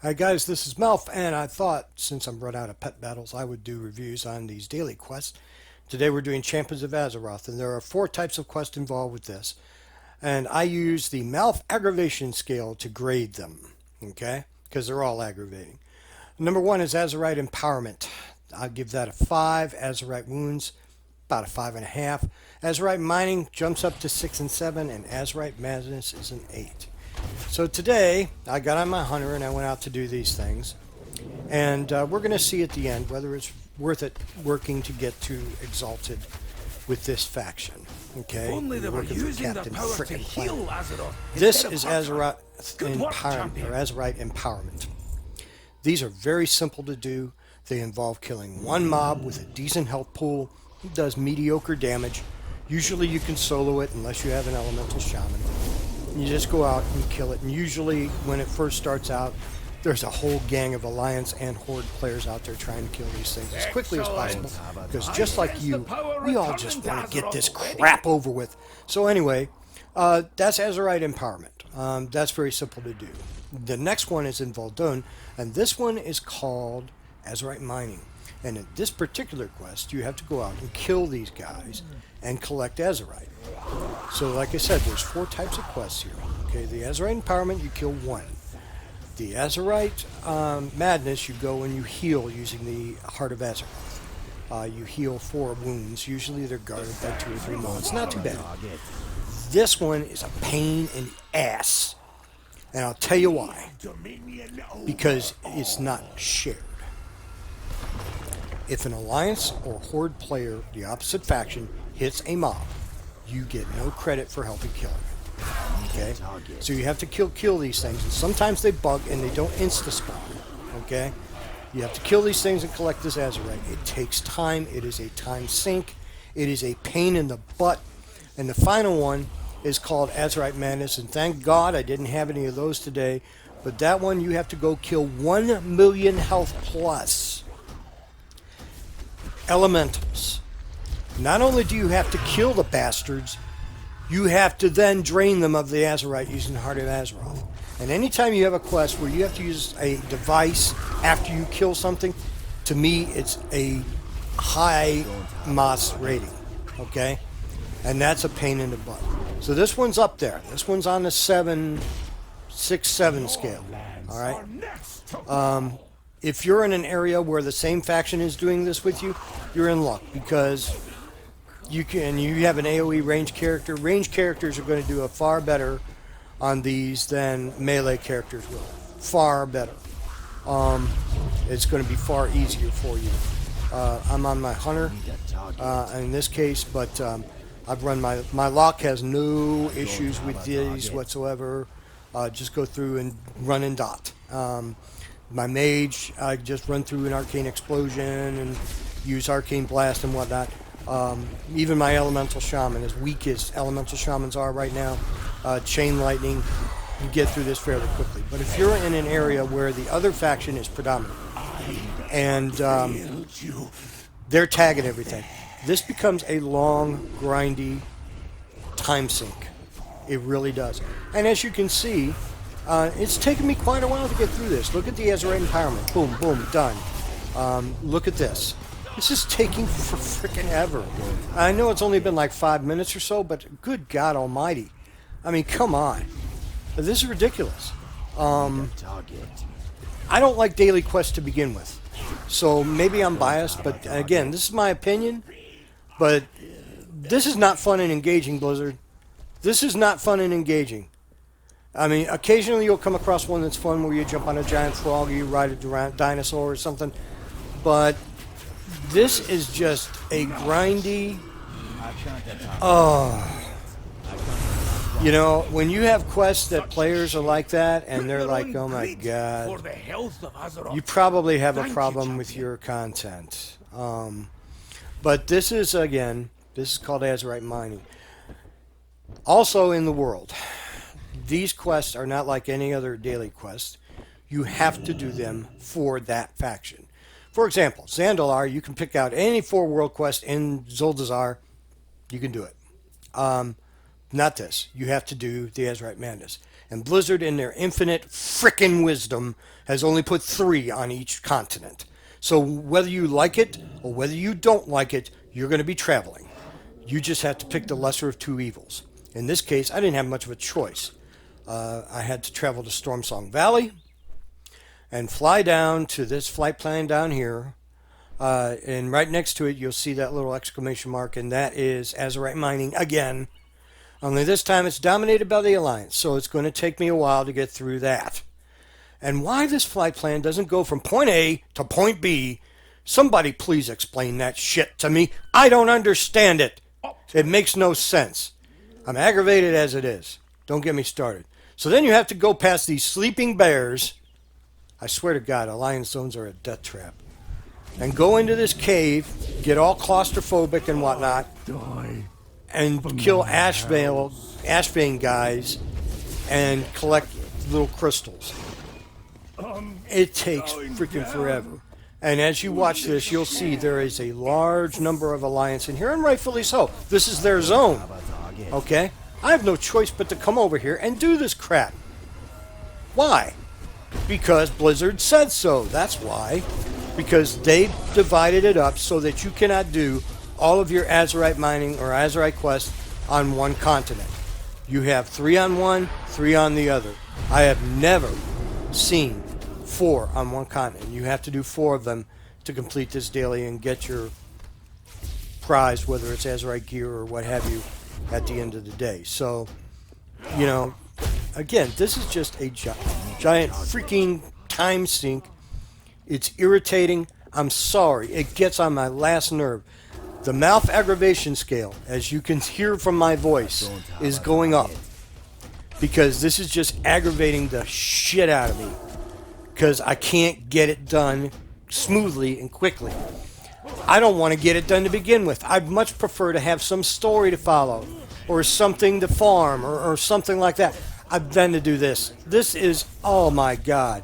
Hi guys, this is Malph, and I thought since I'm run out of pet battles, I would do reviews on these daily quests. Today we're doing Champions of Azeroth, and there are 4 types of quests involved with this. And I use the Malph aggravation scale to grade them, okay? Because they're all aggravating. Number 1 is Azerite Empowerment. I'll give that a 5. Azerite Wounds, about a 5.5. Azerite Mining jumps up to 6 and 7, and Azerite Madness is an 8. So today, I got on my hunter and I went out to do these things. And we're going to see at the end whether it's worth it working to get to Exalted with this faction. Okay? Only they were using their power to heal Azeroth. This is Azerite Empowerment. These are very simple to do. They involve killing one mob with a decent health pool. It does mediocre damage. Usually you can solo it unless you have an elemental shaman. You just go out and kill it, and usually when it first starts out, there's a whole gang of Alliance and Horde players out there trying to kill these things as quickly as possible, because just like you, we all just want to get this crap over with. So anyway, that's Azerite Empowerment. That's very simple to do. The next one is in Voldun, and this one is called Azerite Mining. And in this particular quest, you have to go out and kill these guys and collect Azerite. So like I said, there's 4 types of quests here. Okay, the Azerite Empowerment, you kill 1. The Azerite Madness, you go and you heal using the Heart of Azeroth. You heal 4 wounds. Usually they're guarded by 2 or 3 months. Not too bad. This one is a pain in the ass. And I'll tell you why. Because it's not shared. If an Alliance or Horde player, the opposite faction, hits a mob, you get no credit for helping kill it. Okay? So you have to kill these things. And sometimes they bug and they don't insta-spawn. Okay? You have to kill these things and collect this Azerite. It takes time. It is a time sink. It is a pain in the butt. And the final one is called Azerite Madness. And thank God I didn't have any of those today. But that one you have to go kill 1 million health plus elementals. Not only do you have to kill the bastards, you have to then drain them of the Azerite using the Heart of Azeroth. And anytime you have a quest where you have to use a device after you kill something, to me it's a high Moss rating. Okay? And that's a pain in the butt. So this one's up there. This one's on the 6-7 scale. Alright? If you're in an area where the same faction is doing this with you, you're in luck, because you have an AoE range character. Range characters are going to do a far better on these than melee characters will. Far better. It's going to be far easier for you. I'm on my hunter in this case, but I've run my lock has no issues with these whatsoever. Just go through and run and dot. My mage, I just run through an arcane explosion and use arcane blast and whatnot. Even my elemental shaman, as weak as elemental shamans are right now, chain lightning, you get through this fairly quickly. But if you're in an area where the other faction is predominant and they're tagging everything, this becomes a long, grindy time sink. It really does. And as you can see, it's taken me quite a while to get through this. Look at the Azerite Empowerment. Boom, boom, done. Look at this. This is taking for frickin' ever. I know it's only been like 5 minutes or so, but good God almighty. I mean, come on. This is ridiculous. I don't like daily quests to begin with. So maybe I'm biased, but again, this is my opinion. But this is not fun and engaging, Blizzard. This is not fun and engaging. I mean, occasionally you'll come across one that's fun where you jump on a giant frog or you ride a dinosaur or something. But this is just a grindy... You know, when you have quests that players are like that and they're like, oh my God, you probably have a problem with your content. But this is, again, this is called Azerite Mining. Also in the world, these quests are not like any other daily quest. You have to do them for that faction. For example, Zandalar, you can pick out any 4 world quests in Zuldazar. You can do it. Not this. You have to do the Azerite Madness. And Blizzard, in their infinite frickin' wisdom, has only put 3 on each continent. So whether you like it or whether you don't like it, you're going to be traveling. You just have to pick the lesser of 2 evils. In this case, I didn't have much of a choice. I had to travel to Stormsong Valley and fly down to this flight plan down here. And right next to it, you'll see that little exclamation mark, and that is Azerite Mining again. Only this time it's dominated by the Alliance, so it's going to take me a while to get through that. And why this flight plan doesn't go from point A to point B, somebody please explain that shit to me. I don't understand it. It makes no sense. I'm aggravated as it is. Don't get me started. So then you have to go past these sleeping bears. I swear to God, Alliance zones are a death trap. And go into this cave, get all claustrophobic and whatnot, and kill Ashbane guys and collect little crystals. It takes freaking forever. And as you watch this, you'll see there is a large number of Alliance in here, and rightfully so. This is their zone. Okay? I have no choice but to come over here and do this crap. Why? Because Blizzard said so. That's why. Because they divided it up so that you cannot do all of your Azerite mining or Azerite quests on one continent. You have 3 on one, 3 on the other. I have never seen 4 on one continent. You have to do 4 of them to complete this daily and get your prize, whether it's Azerite gear or what have you, at the end of the day. So, you know, again, this is just a giant freaking time sink. It's irritating. I'm sorry. It gets on my last nerve. The Malph aggravation scale, as you can hear from my voice, is going up. Because this is just aggravating the shit out of me. Because I can't get it done smoothly and quickly. I don't want to get it done to begin with. I'd much prefer to have some story to follow. Or something to farm. Or something like that. Than to do this. This is, oh my God.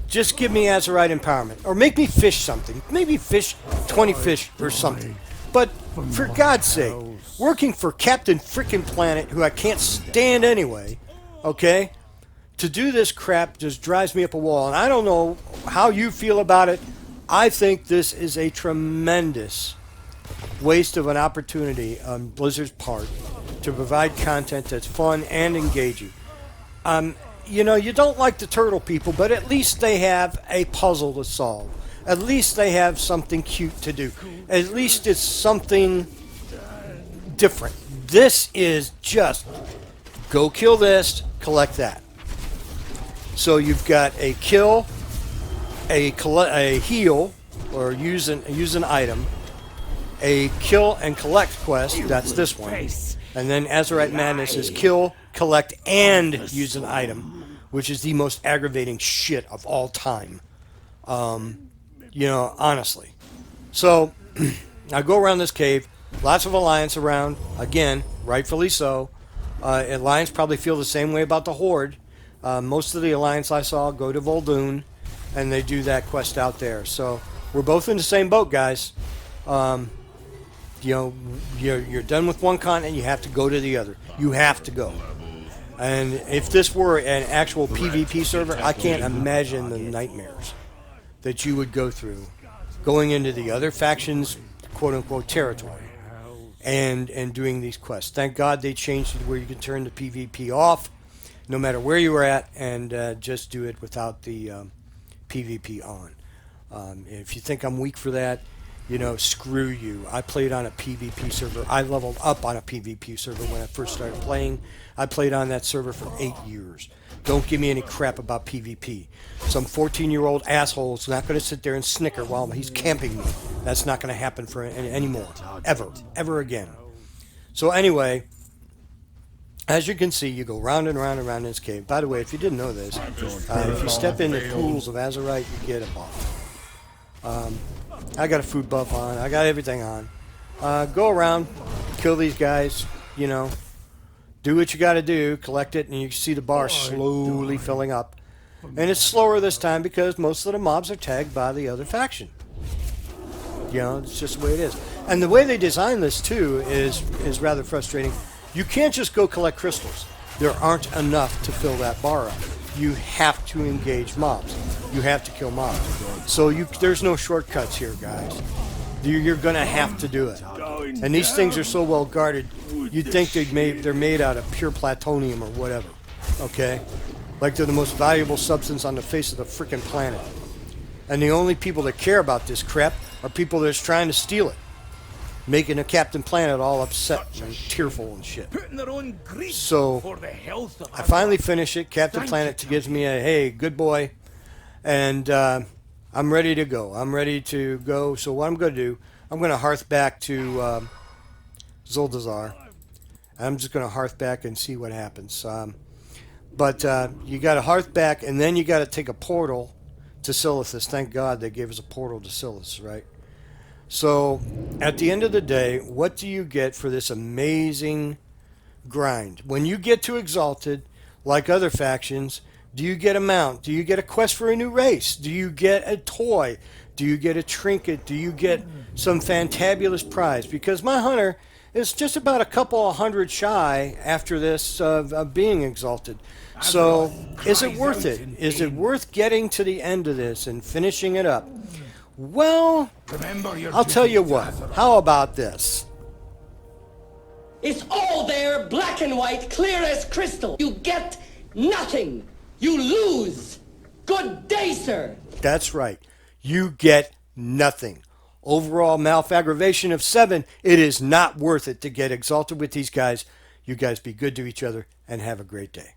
Just give me Azerite empowerment. Or make me fish something. Maybe fish 20 fish or something. But, for God's sake, working for Captain Frickin' Planet, who I can't stand anyway, okay, to do this crap just drives me up a wall. And I don't know how you feel about it. I think this is a tremendous waste of an opportunity on Blizzard's part to provide content that's fun and engaging. You know, you don't like the turtle people, but at least they have a puzzle to solve. At least they have something cute to do. At least it's something different. This is just go kill this, collect that. So you've got a kill, a heal, or use an item, a kill and collect quest, that's this one. And then Azerite Madness is kill, collect, and use an item, which is the most aggravating shit of all time. You know, honestly. So, I go around this cave, lots of Alliance around, again, rightfully so. Alliance probably feel the same way about the Horde. Most of the Alliance I saw go to Vol'dun, and they do that quest out there. So, we're both in the same boat, guys. You know, you're done with one continent, you have to go to the other. You have to go. And if this were an actual PvP server, I can't imagine the nightmares that you would go through going into the other factions' quote-unquote territory and doing these quests. Thank God they changed it where you can turn the PvP off no matter where you were at and just do it without the PvP on. If you think I'm weak for that, you know, screw you. I played on a PvP server. I leveled up on a PvP server when I first started playing. I played on that server for 8 years. Don't give me any crap about PvP. Some 14-year-old asshole is not going to sit there and snicker while he's camping me. That's not going to happen for anymore. Ever again. So anyway, as you can see, you go round and round and round in this cave. By the way, if you didn't know this, if you step in the pools of Azerite, you get a buff. I got a food buff on. I got everything on. Go around, kill these guys, you know. Do what you got to do, collect it, and you see the bar slowly filling up. And it's slower this time because most of the mobs are tagged by the other faction. You know, it's just the way it is. And the way they design this, too, is rather frustrating. You can't just go collect crystals. there aren't enough to fill that bar up. You have to engage mobs. You have to kill mobs. So there's no shortcuts here, guys. You're going to have to do it. And these things are so well guarded, you'd think they're made out of pure plutonium or whatever. Okay? Like they're the most valuable substance on the face of the freaking planet. And the only people that care about this crap are people that's trying to steal it. Making a Captain Planet all upset and tearful and shit. So, I finally finish it. Captain Planet gives me a, hey, good boy. And I'm ready to go. I'm ready to go. So what I'm going to do, I'm going to hearth back to Zuldazar. I'm just going to hearth back and see what happens. But you got to hearth back, and then you got to take a portal to Silithus. Thank God they gave us a portal to Silithus, right? So, at the end of the day, what do you get for this amazing grind? When you get to Exalted, like other factions, do you get a mount? Do you get a quest for a new race? Do you get a toy? Do you get a trinket? Do you get some fantabulous prize? Because my hunter is just about a couple of hundred shy after this of being Exalted. So, is it worth it? Is it worth getting to the end of this and finishing it up? Well, I'll tell you what. How about this? It's all there, black and white, clear as crystal. You get nothing. You lose. Good day, sir. That's right. You get nothing. Overall Malph aggravation of 7. It is not worth it to get Exalted with these guys. You guys be good to each other and have a great day.